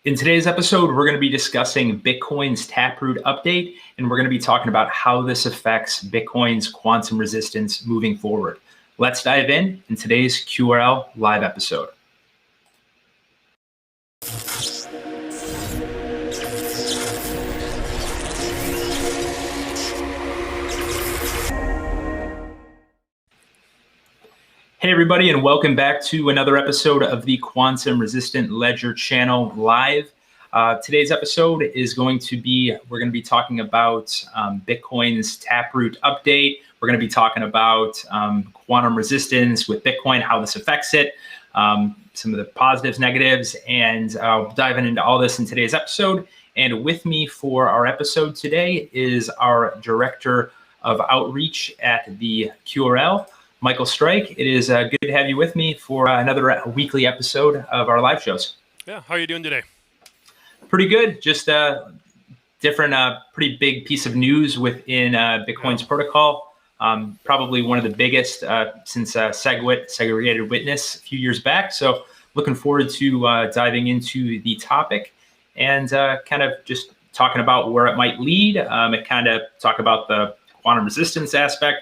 In today's episode, we're going to be discussing Bitcoin's Taproot update, and we're going to be talking about how this affects Bitcoin's quantum resistance moving forward. Let's dive in today's QRL live episode. Hey everybody, and welcome back to another episode of the Quantum Resistant Ledger channel live. Today's episode is we're going to be talking about Bitcoin's Taproot update. We're going to be talking about quantum resistance with Bitcoin, how this affects it, some of the positives, negatives, and diving into all this in today's episode. And with me for our episode today is our Director of Outreach at the QRL, Michael Strike. It is good to have you with me for another weekly episode of our live shows. Yeah, how are you doing today? Pretty good. Just a different, pretty big piece of news within Bitcoin's protocol. Probably one of the biggest since SegWit, Segregated Witness, a few years back. So looking forward to diving into the topic and kind of just talking about where it might lead. And kind of talk about the quantum resistance aspect.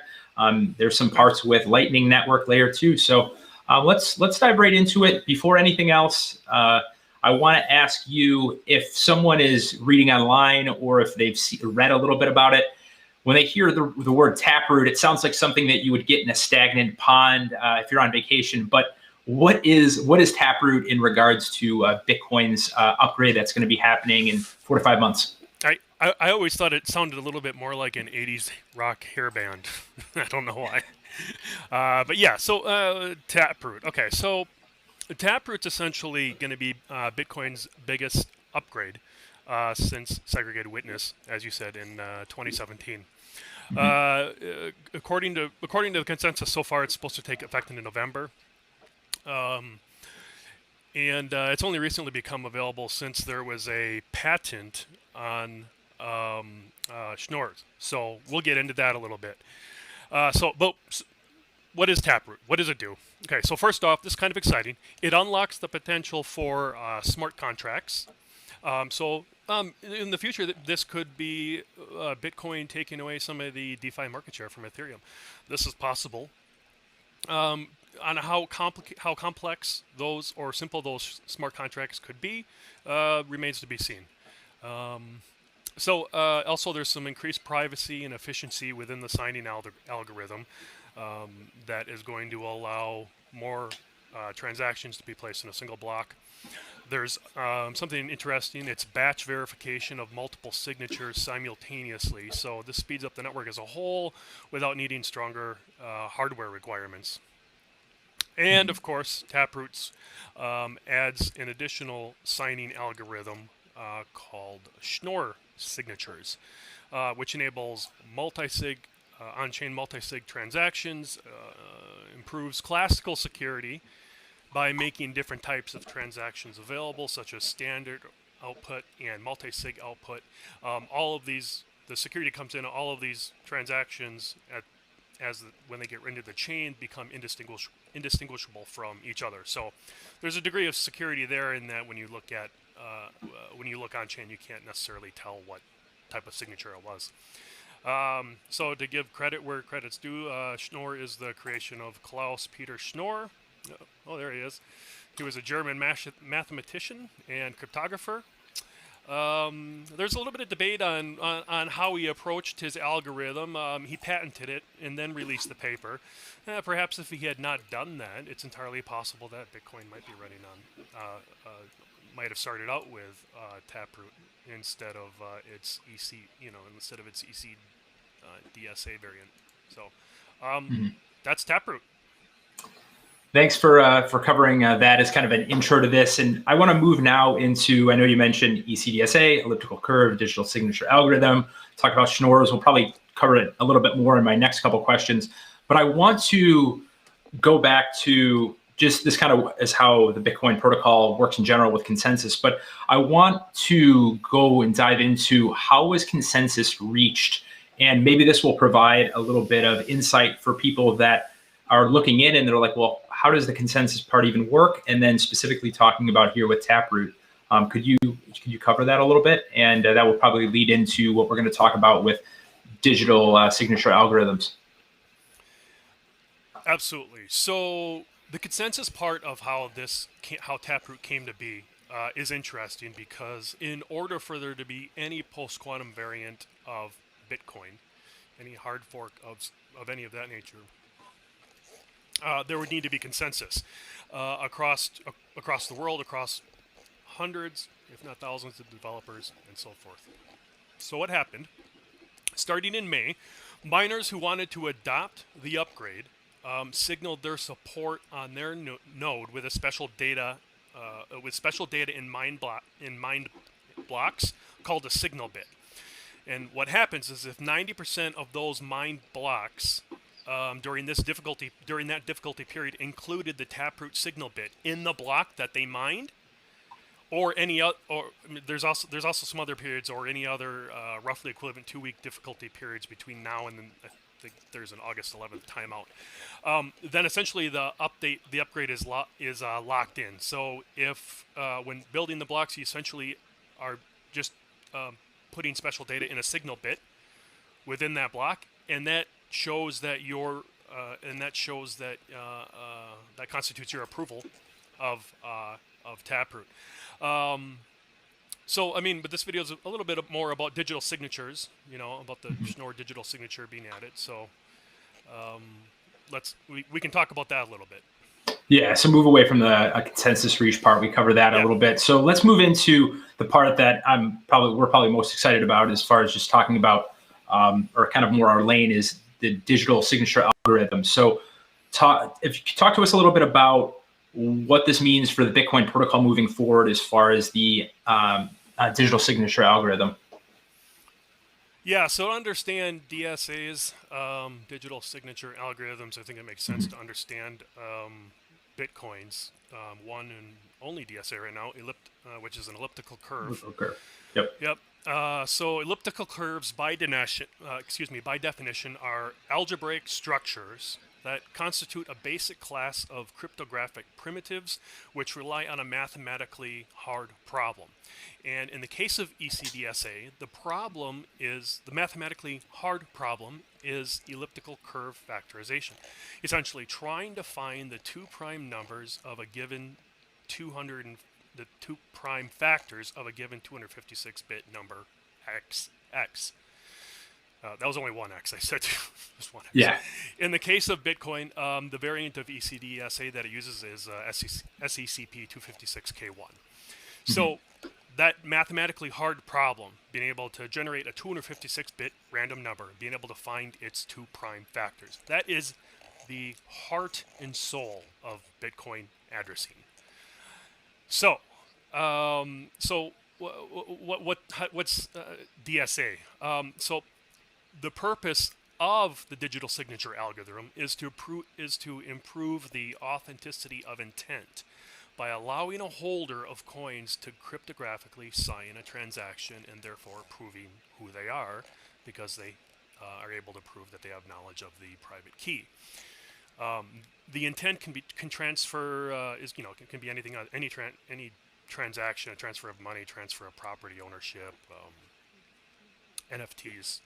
There's some parts with Lightning Network layer 2. So let's dive right into it. Before anything else, I want to ask you, if someone is reading online or if they've read a little bit about it, when they hear the word Taproot, it sounds like something that you would get in a stagnant pond if you're on vacation. But what is Taproot in regards to Bitcoin's upgrade that's going to be happening in 4 to 5 months? I always thought it sounded a little bit more like an 80s rock hair band. I don't know why. But yeah, so Taproot. Okay, so Taproot's essentially going to be Bitcoin's biggest upgrade since Segregated Witness, as you said, in 2017. According to the consensus so far, it's supposed to take effect in November. And it's only recently become available since there was a patent on Schnorr's. So we'll get into that a little bit. But what is Taproot? What does it do? Okay, so first off, this is kind of exciting. It unlocks the potential for smart contracts. In the future, this could be Bitcoin taking away some of the DeFi market share from Ethereum. This is possible. On how complex those or simple those smart contracts could be remains to be seen. Also, there's some increased privacy and efficiency within the signing algorithm that is going to allow more transactions to be placed in a single block. There's something interesting. It's batch verification of multiple signatures simultaneously. So this speeds up the network as a whole without needing stronger hardware requirements. And of course, Taproot adds an additional signing algorithm called Schnorr signatures, which enables multi-sig, on-chain multi-sig transactions, improves classical security by making different types of transactions available, such as standard output and multi-sig output. All of these, the security comes in, all of these transactions when they get into the chain become indistinguishable from each other. So there's a degree of security there in that when you look on chain, you can't necessarily tell what type of signature it was. So to give credit where credit's due, Schnorr is the creation of Klaus Peter Schnorr. Oh, there he is. He was a German mathematician and cryptographer. There's a little bit of debate on how he approached his algorithm. He patented it and then released the paper. Perhaps if he had not done that, it's entirely possible that Bitcoin might be running on, might have started out with Taproot instead of its EC, instead of its EC DSA variant. So that's Taproot. Thanks for covering that as kind of an intro to this. And I want to move now into, I know you mentioned ECDSA, elliptical curve, digital signature algorithm, talk about Schnorr's. We'll probably cover it a little bit more in my next couple questions. But I want to go back to just this kind of is how the Bitcoin protocol works in general with consensus. But I want to go and dive into how was consensus reached? And maybe this will provide a little bit of insight for people that are looking in and they're like, well, how does the consensus part even work? And then specifically talking about here with Taproot, Could you cover that a little bit? And that will probably lead into what we're going to talk about with digital signature algorithms. Absolutely. So the consensus part of how Taproot came to be is interesting, because in order for there to be any post-quantum variant of Bitcoin, any hard fork of any of that nature, there would need to be consensus across the world, across hundreds, if not thousands, of developers and so forth. So what happened? Starting in May, miners who wanted to adopt the upgrade signaled their support on their node with a special data in mined blocks called a signal bit. And what happens is, if 90% of those mined blocks during that difficulty period included the Taproot signal bit in the block that they mined, or any other, or there's also some other periods, or any other roughly equivalent 2-week difficulty periods between now and then. I think there's an August 11th timeout. Then essentially the upgrade is locked in. So if when building the blocks, you essentially are just putting special data in a signal bit within that block, and that shows that that constitutes your approval of Taproot. So, I mean, but this video is a little bit more about digital signatures, about the Schnorr digital signature being added. So, we can talk about that a little bit. Yeah, so move away from the consensus reach part. We covered that a little bit. So let's move into the part that we're probably most excited about, as far as just talking about, or kind of more our lane, is the digital signature algorithm. So if you could talk to us a little bit about what this means for the Bitcoin protocol moving forward, as far as the digital signature algorithm. Yeah, so to understand DSA's digital signature algorithms, I think it makes sense to understand Bitcoin's one and only DSA right now, which is an elliptical curve. Okay. Yep. So elliptical curves, by definition, are algebraic structures that constitute a basic class of cryptographic primitives which rely on a mathematically hard problem. And in the case of ECDSA, the mathematically hard problem is elliptical curve factorization, essentially trying to find the 2 prime numbers of a given the 2 prime factors of a given 256-bit number x. That was only one X. I said just one X. Yeah. In the case of Bitcoin, the variant of ECDSA that it uses is SECP 256K1. So that mathematically hard problem, being able to generate a 256-bit random number, being able to find its 2 prime factors, that is the heart and soul of Bitcoin addressing. So, what's DSA? So the purpose of the digital signature algorithm is to improve the authenticity of intent by allowing a holder of coins to cryptographically sign a transaction, and therefore proving who they are, because they are able to prove that they have knowledge of the private key. The intent can be anything, any transaction, a transfer of money, transfer of property ownership, NFTs.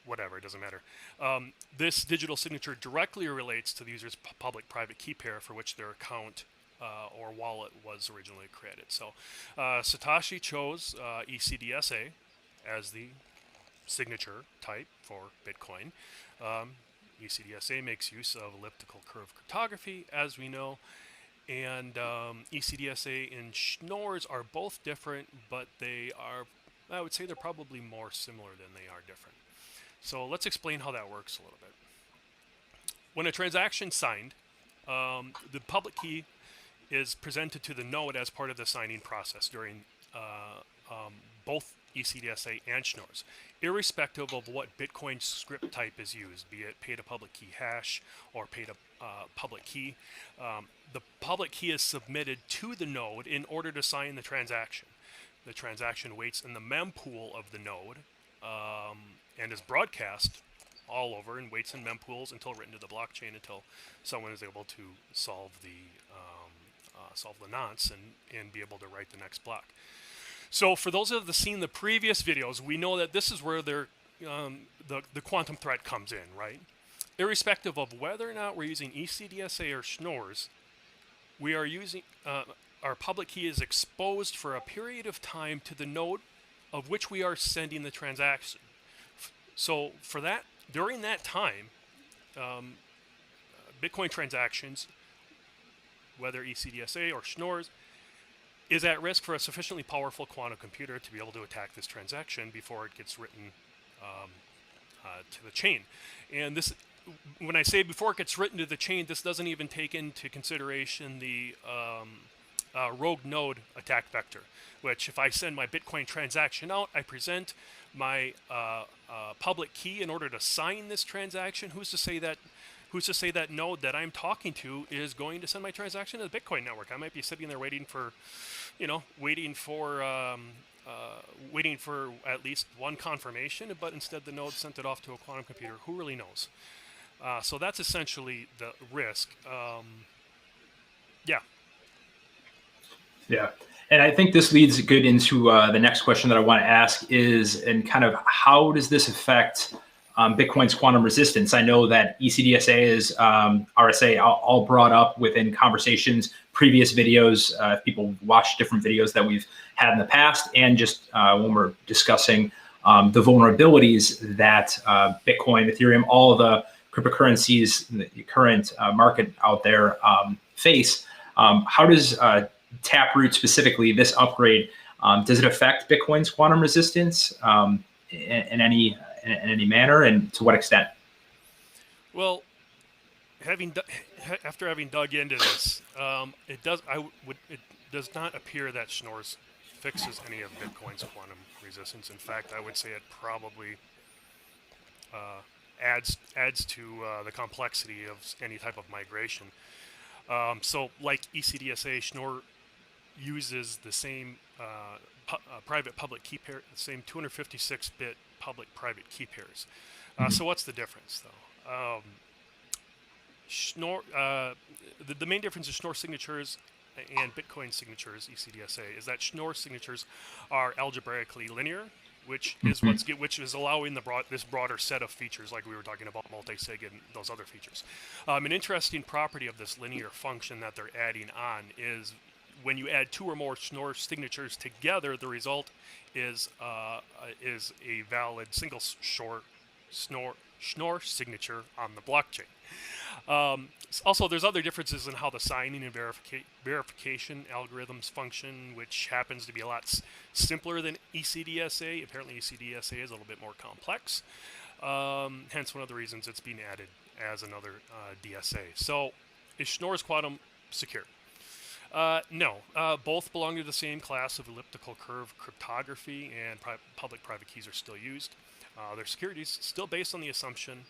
Whatever, it doesn't matter. This digital signature directly relates to the user's public-private key pair for which their account or wallet was originally created. So Satoshi chose ECDSA as the signature type for Bitcoin. ECDSA makes use of elliptical curve cryptography, as we know, and ECDSA and Schnorr's are both different, but I would say they're probably more similar than they are different. So let's explain how that works a little bit. When a transaction signed, the public key is presented to the node as part of the signing process during both ECDSA and Schnorr's, irrespective of what Bitcoin script type is used, be it pay to public key hash or pay to public key. The public key is submitted to the node in order to sign the transaction. The transaction waits in the mempool of the node and is broadcast all over, and waits in mempools until written to the blockchain, until someone is able to solve the solve the nonce and be able to write the next block. So for those of the seen the previous videos, we know that this is where the quantum threat comes in, right? Irrespective of whether or not we're using ECDSA or Schnorr's, we are using our public key is exposed for a period of time to the node of which we are sending the transaction. So for that, during that time, Bitcoin transactions, whether ECDSA or Schnorr's, is at risk for a sufficiently powerful quantum computer to be able to attack this transaction before it gets written to the chain. And this, when I say before it gets written to the chain, this doesn't even take into consideration the rogue node attack vector, which if I send my Bitcoin transaction out, I present my public key in order to sign this transaction. Who's to say that node that I'm talking to is going to send my transaction to the Bitcoin network? I might be sitting there waiting for at least one confirmation, but instead the node sent it off to a quantum computer. Who really knows? So that's essentially the risk. Yeah. Yeah. And I think this leads good into the next question that I want to ask is, and kind of how does this affect Bitcoin's quantum resistance? I know that ECDSA is RSA all brought up within conversations, previous videos, if people watch different videos that we've had in the past, and just when we're discussing the vulnerabilities that Bitcoin, Ethereum, all the cryptocurrencies, the current market out there face. How does Taproot specifically, this upgrade, does it affect Bitcoin's quantum resistance in any manner, and to what extent? Well, after having dug into this, it does not appear that Schnorr's fixes any of Bitcoin's quantum resistance. In fact, I would say it probably adds to the complexity of any type of migration. So, like ECDSA, Schnorr uses the same private public key pair, the same 256-bit public private key pairs. So what's the difference, though? Schnorr, the main difference is Schnorr signatures and Bitcoin signatures, ECDSA, is that Schnorr signatures are algebraically linear, which is allowing this broader set of features, like we were talking about multi-sig and those other features. An interesting property of this linear function that they're adding on is when you add two or more Schnorr signatures together, the result is a valid single Schnorr signature on the blockchain. Also, there's other differences in how the signing and verification algorithms function, which happens to be a lot simpler than ECDSA. Apparently, ECDSA is a little bit more complex. Hence, one of the reasons it's being added as another DSA. So, is Schnorr's quantum secure? No. Both belong to the same class of elliptical curve cryptography, and public-private keys are still used. Their security is still based on the assumption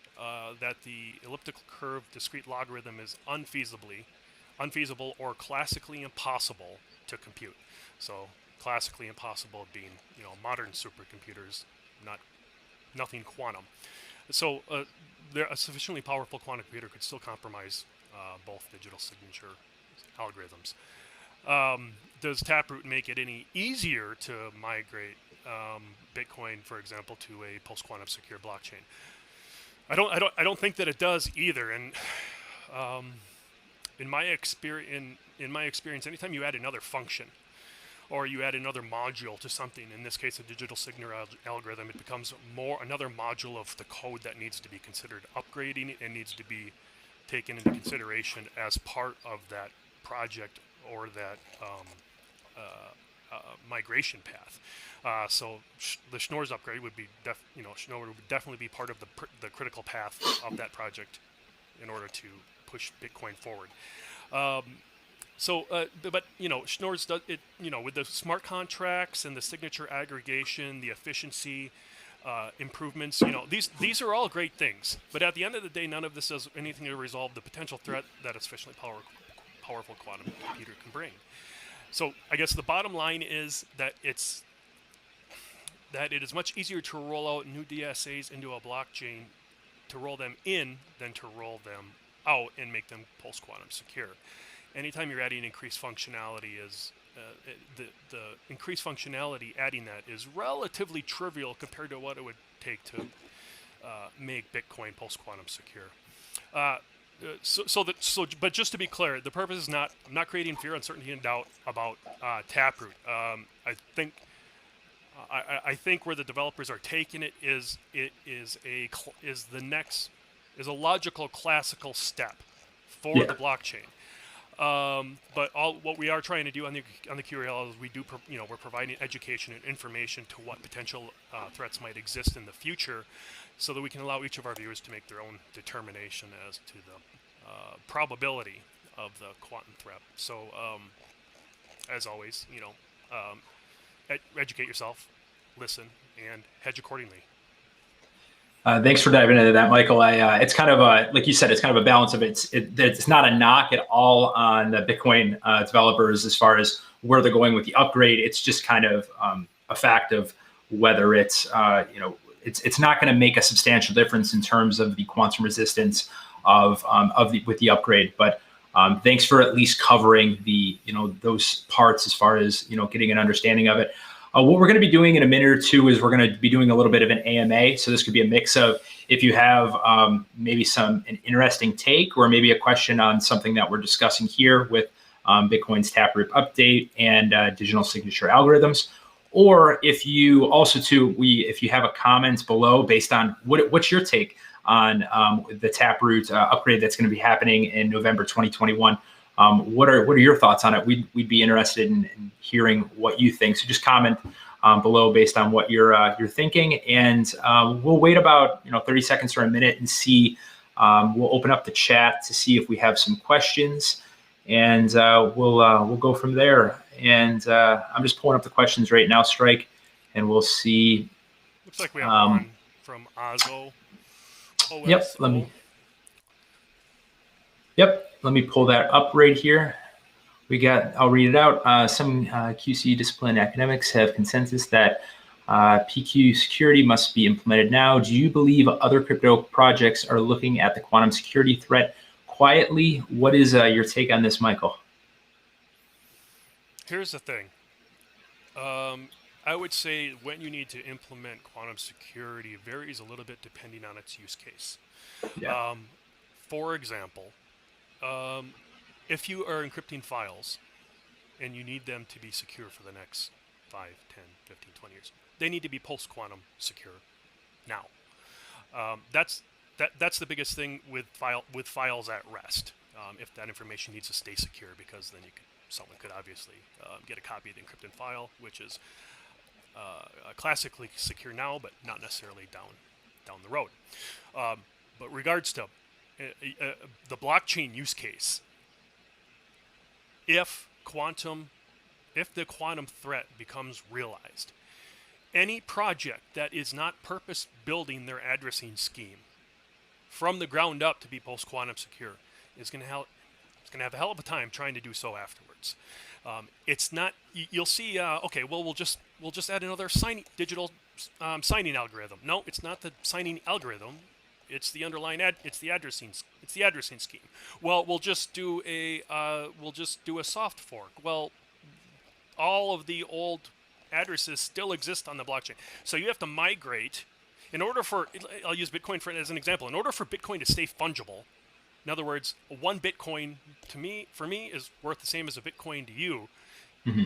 that the elliptical curve discrete logarithm is unfeasible or classically impossible to compute. So classically impossible being, modern supercomputers, nothing quantum. So a sufficiently powerful quantum computer could still compromise both digital signature algorithms. Does Taproot make it any easier to migrate Bitcoin, for example, to a post-quantum secure blockchain? I don't think that it does either. And in my experience, anytime you add another function or you add another module to something, in this case a digital signature algorithm, it becomes another module of the code that needs to be considered upgrading and needs to be taken into consideration as part of that project or that migration path. So the Schnorr's upgrade would be, Schnorr would definitely be part of the critical path of that project in order to push Bitcoin forward. But Schnorr's does it. With the smart contracts and the signature aggregation, the efficiency improvements. These are all great things. But at the end of the day, none of this does anything to resolve the potential threat that a sufficiently powerful quantum computer can bring. So I guess the bottom line is that it is much easier to roll out new DSAs into a blockchain, to roll them in, than to roll them out and make them post-quantum secure. anytime you're adding increased functionality is the increased functionality adding that is relatively trivial compared to what it would take to make Bitcoin post-quantum secure. But just to be clear, the purpose is not, I'm not creating fear, uncertainty, and doubt about Taproot. I think where the developers are taking it is a logical classical step for the blockchain. But what we are trying to do on the QRL is we're providing education and information to what potential threats might exist in the future, so that we can allow each of our viewers to make their own determination as to the probability of the quantum threat. So, as always, educate yourself, listen, and hedge accordingly. Thanks for diving into that, Michael. It's kind of like you said, it's kind of a balance of it's not a knock at all on the Bitcoin developers as far as where they're going with the upgrade. It's just kind of a fact of whether it's not going to make a substantial difference in terms of the quantum resistance with the upgrade. But thanks for at least covering the those parts as far as getting an understanding of it. What we're going to be doing in a minute or two is we're going to be doing a little bit of an AMA. So this could be a mix of if you have maybe an interesting take or maybe a question on something that we're discussing here with Bitcoin's Taproot update and digital signature algorithms. Or if you also if you have a comment below based on what's your take on the Taproot upgrade that's going to be happening in November 2021. What are your thoughts on it? We'd be interested in hearing what you think. So just comment below based on what you're thinking, and we'll wait about 30 seconds or a minute and see. We'll open up the chat to see if we have some questions, and we'll go from there. And I'm just pulling up the questions right now, Strike, and we'll see. Looks like we have one from Ozo. Let me pull that up right here. I'll read it out. Some QC discipline academics have consensus that PQ security must be implemented now. Do you believe other crypto projects are looking at the quantum security threat quietly? What is your take on this, Michael? Here's the thing. I would say when you need to implement quantum security varies a little bit depending on its use case. Yeah. For example, if you are encrypting files and you need them to be secure for the next 5, 10, 15, 20 years, they need to be post-quantum secure now. That's the biggest thing with files at rest. If that information needs to stay secure, because then someone could obviously get a copy of the encrypted file, which is classically secure now, but not necessarily down the road. But regards to the blockchain use case, if the quantum threat becomes realized, any project that is not purpose building their addressing scheme from the ground up to be post-quantum secure is going to have a hell of a time trying to do so afterwards. It's not. You'll see. Okay, well, we'll just add another digital signing algorithm. No, it's not the signing algorithm. It's the underlying it's the addressing scheme. Well, we'll just do a soft fork. Well, all of the old addresses still exist on the blockchain, so you have to migrate. I'll use Bitcoin as an example. In order for Bitcoin to stay fungible, in other words, one Bitcoin for me is worth the same as a Bitcoin to you. Mm-hmm.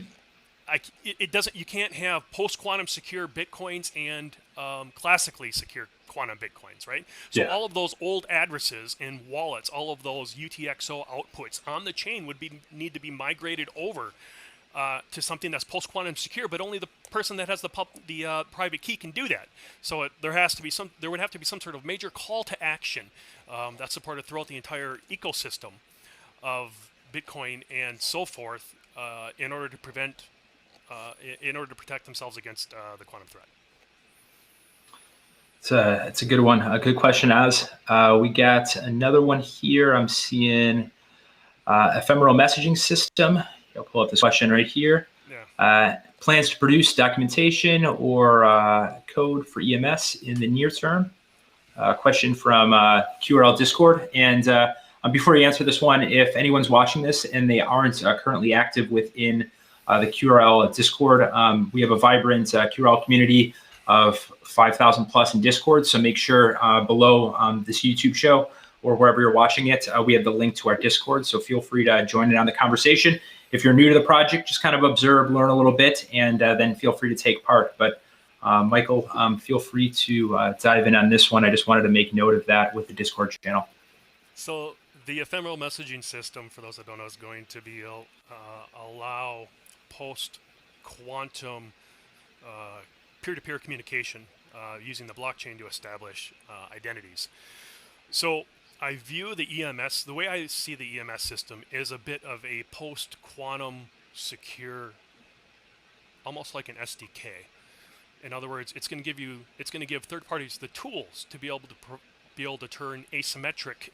You can't have post-quantum secure Bitcoins and classically secure quantum Bitcoins, right? So all of those old addresses and wallets, all of those UTXO outputs on the chain would need to be migrated over to something that's post-quantum secure, but only the person that has the private key can do that. So there would have to be some sort of major call to action that's supported throughout the entire ecosystem of Bitcoin and so forth in order to protect themselves against the quantum threat. It's a good one. A good question, Az. We got another one here. I'm seeing ephemeral messaging system. I'll pull up this question right here. Yeah. Plans to produce documentation or code for EMS in the near term. Question from QRL Discord. And I'm Before you answer this one, if anyone's watching this and they aren't currently active within the QRL Discord, we have a vibrant QRL community of 5,000 plus in Discord. So make sure below this YouTube show or wherever you're watching it, we have the link to our Discord. So feel free to join in on the conversation. If you're new to the project, just kind of observe, learn a little bit, and then feel free to take part. But Michael, feel free to dive in on this one. I just wanted to make note of that with the Discord channel. So the ephemeral messaging system, for those that don't know, is going to be allow post-quantum peer-to-peer communication using the blockchain to establish identities. So I view the EMS, the way I see the EMS system is a bit of a post-quantum secure, almost like an SDK. In other words, it's going to give third parties the tools to be able to turn asymmetric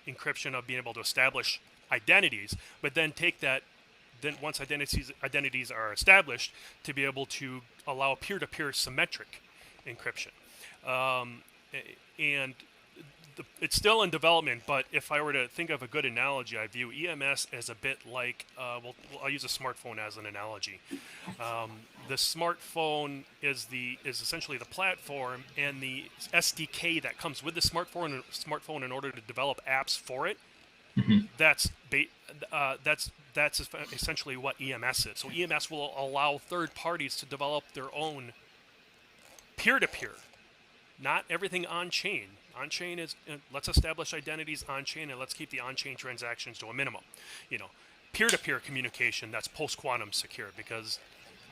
encryption of being able to establish identities, but then take that. Then once identities are established, to be able to allow peer-to-peer symmetric encryption. And it's still in development, but if I were to think of a good analogy, I view EMS as a bit like, well, I'll use a smartphone as an analogy. The smartphone is essentially the platform, and the SDK that comes with the smartphone in order to develop apps for it. Mm-hmm. That's essentially what EMS is. So EMS will allow third parties to develop their own peer-to-peer, not everything on-chain. On-chain is, let's establish identities on-chain and let's keep the on-chain transactions to a minimum. Peer-to-peer communication, that's post-quantum secure, because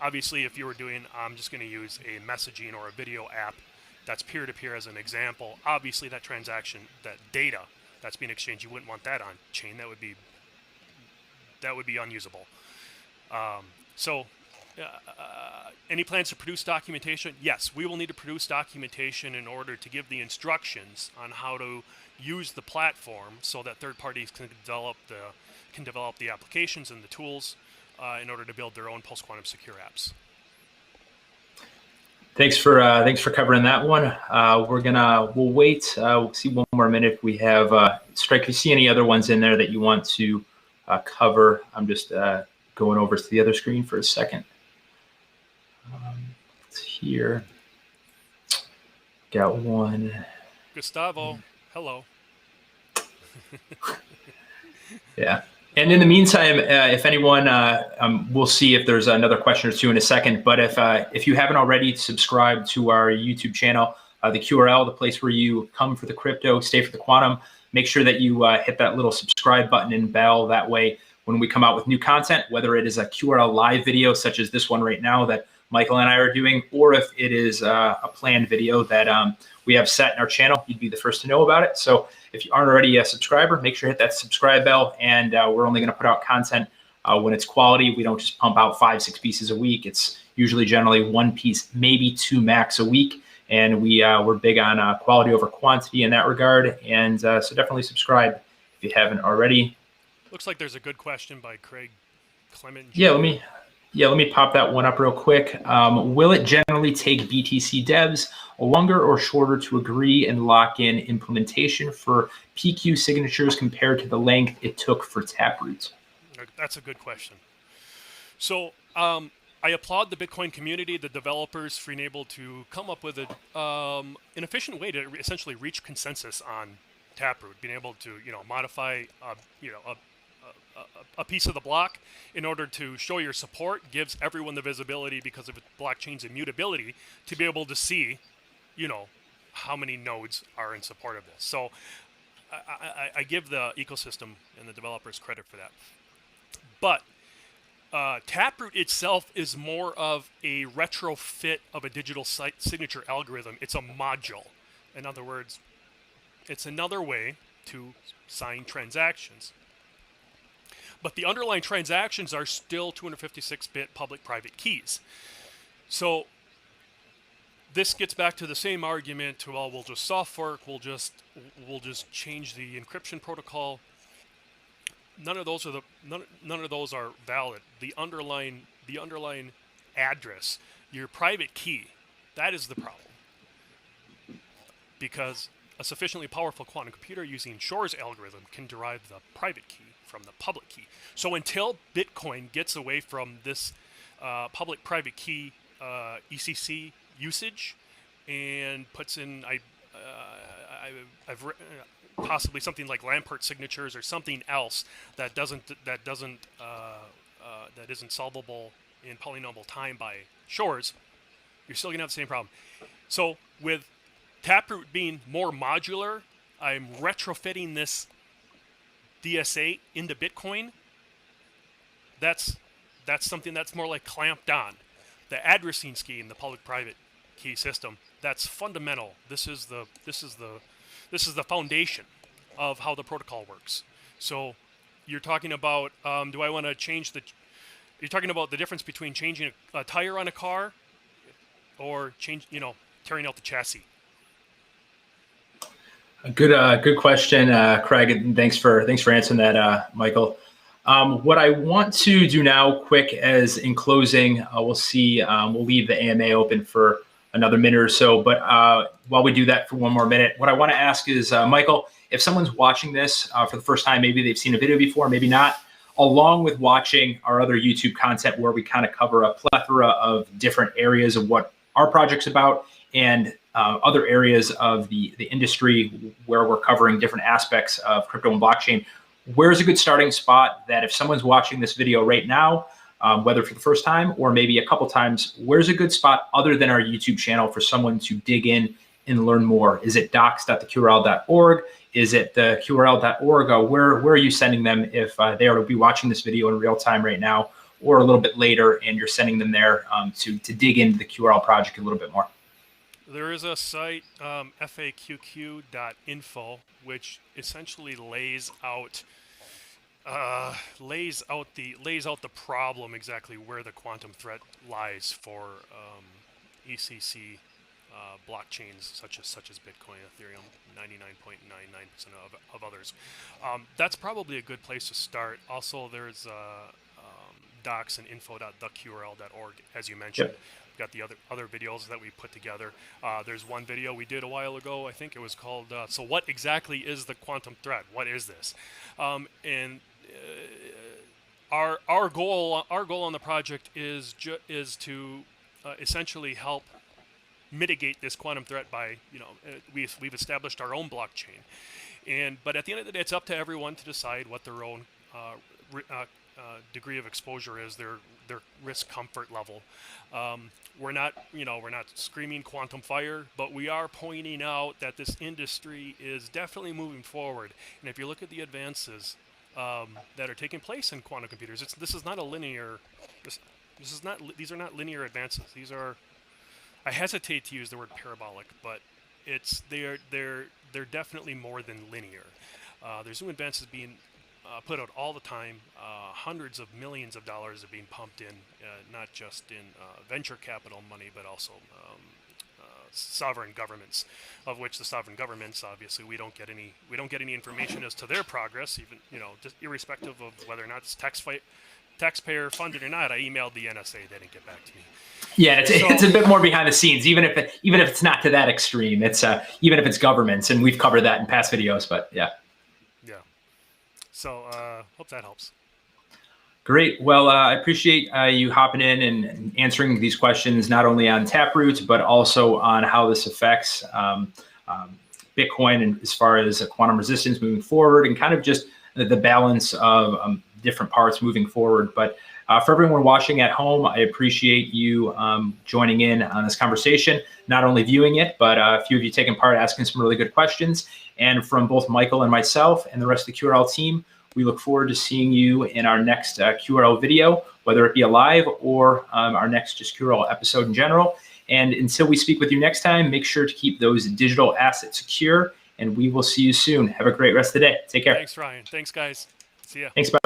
obviously if you were doing, I'm just going to use a messaging or a video app that's peer-to-peer as an example, obviously that transaction, that data that's being exchanged, you wouldn't want that on-chain. That would be unusable. Any plans to produce documentation? Yes, we will need to produce documentation in order to give the instructions on how to use the platform so that third parties can develop the applications and the tools in order to build their own post-quantum secure apps. Thanks for covering that one. We'll wait. We'll see one more minute if we have Strike. If you see any other ones in there that you want to cover, I'm just going over to the other screen for a second. It's here. Got one. Gustavo, hello. Yeah. And in the meantime, if anyone, we'll see if there's another question or two in a second. But if you haven't already subscribed to our YouTube channel, the QRL, the place where you come for the crypto, stay for the quantum, make sure that you hit that little subscribe button and bell. That way, when we come out with new content, whether it is a QRL live video, such as this one right now that Michael and I are doing, or if it is a planned video that we have set in our channel, you'd be the first to know about it. So if you aren't already a subscriber, make sure to hit that subscribe bell. And we're only going to put out content when it's quality. We don't just pump out 5-6 pieces a week. It's usually generally one piece, maybe two max a week. And we're big on quality over quantity in that regard. And so definitely subscribe if you haven't already. Looks like there's a good question by Craig Clement. Yeah, let me pop that one up real quick. Will it generally take BTC devs longer or shorter to agree and lock in implementation for PQ signatures compared to the length it took for Taproot? That's a good question. So I applaud the Bitcoin community, the developers, for being able to come up with an efficient way to essentially reach consensus on Taproot, being able to modify a piece of the block in order to show your support, gives everyone the visibility because of the blockchain's immutability to be able to see, how many nodes are in support of this. So I give the ecosystem and the developers credit for that. But Taproot itself is more of a retrofit of a digital signature algorithm. It's a module. In other words, it's another way to sign transactions. But the underlying transactions are still 256-bit public-private keys. So this gets back to the same argument to, well, we'll just soft fork, we'll just change the encryption protocol. None of those are valid. The underlying address, your private key, that is the problem. Because a sufficiently powerful quantum computer using Shor's algorithm can derive the private key from the public key. So until Bitcoin gets away from this public-private key ECC usage and puts in possibly something like Lampert signatures or something else that isn't solvable in polynomial time by Shor's, you're still gonna have the same problem. So with Taproot being more modular, I'm retrofitting this DSA into Bitcoin. That's something that's more like clamped on. The addressing scheme, the public-private key system, that's fundamental. This is the foundation of how the protocol works. So you're talking about do I want to change the? You're talking about the difference between changing a tire on a car or tearing out the chassis. Good question, Craig, and thanks for answering that, Michael. What I want to do now, quick, as in closing, we'll leave the AMA open for another minute or so. But while we do that for one more minute, what I want to ask is, Michael, if someone's watching this for the first time, maybe they've seen a video before, maybe not, along with watching our other YouTube content where we kind of cover a plethora of different areas of what our project's about and other areas of the industry where we're covering different aspects of crypto and blockchain, where's a good starting spot that if someone's watching this video right now, whether for the first time or maybe a couple times, where's a good spot other than our YouTube channel for someone to dig in and learn more? Is it docs.theqrl.org? Is it the QRL.org? Where are you sending them if they are to be watching this video in real time right now or a little bit later and you're sending them there to dig into the QRL project a little bit more? There is a site, faqq.info, which essentially lays out the problem exactly where the quantum threat lies for ECC blockchains such as Bitcoin, Ethereum, 99.99% of others. That's probably a good place to start. Also, there's docs and info.theqrl.org, as you mentioned. Yep. Got the other videos that we put together. There's one video we did a while ago. I think it was called "So What Exactly Is the Quantum Threat? What is this?" Our goal on the project is to essentially help mitigate this quantum threat by we've established our own blockchain, but at the end of the day, it's up to everyone to decide what their own degree of exposure is, their risk comfort level. We're not screaming quantum fire, but we are pointing out that this industry is definitely moving forward. And if you look at the advances that are taking place in quantum computers, these are not linear advances. These are, I hesitate to use the word parabolic, but they're definitely more than linear. There's new advances being put out all the time. Hundreds of millions of dollars are being pumped in, not just in venture capital money, but also sovereign governments, of which the sovereign governments, obviously, we don't get any information as to their progress, even just irrespective of whether or not it's taxpayer funded or not. I emailed the NSA; they didn't get back to me. Yeah, it's a bit more behind the scenes, even if it's not to that extreme. It's even if it's governments, and we've covered that in past videos. But yeah. So hope that helps. Great. Well, I appreciate you hopping in and answering these questions, not only on Taproot, but also on how this affects Bitcoin and as far as quantum resistance moving forward and kind of just the balance of different parts moving forward. But for everyone watching at home, I appreciate you joining in on this conversation, not only viewing it, but a few of you taking part, asking some really good questions. And from both Michael and myself and the rest of the QRL team, we look forward to seeing you in our next QRL video, whether it be a live or our next just QRL episode in general. And until we speak with you next time, make sure to keep those digital assets secure, and we will see you soon. Have a great rest of the day. Take care. Thanks, Ryan. Thanks, guys. See ya. Thanks. Bye-bye.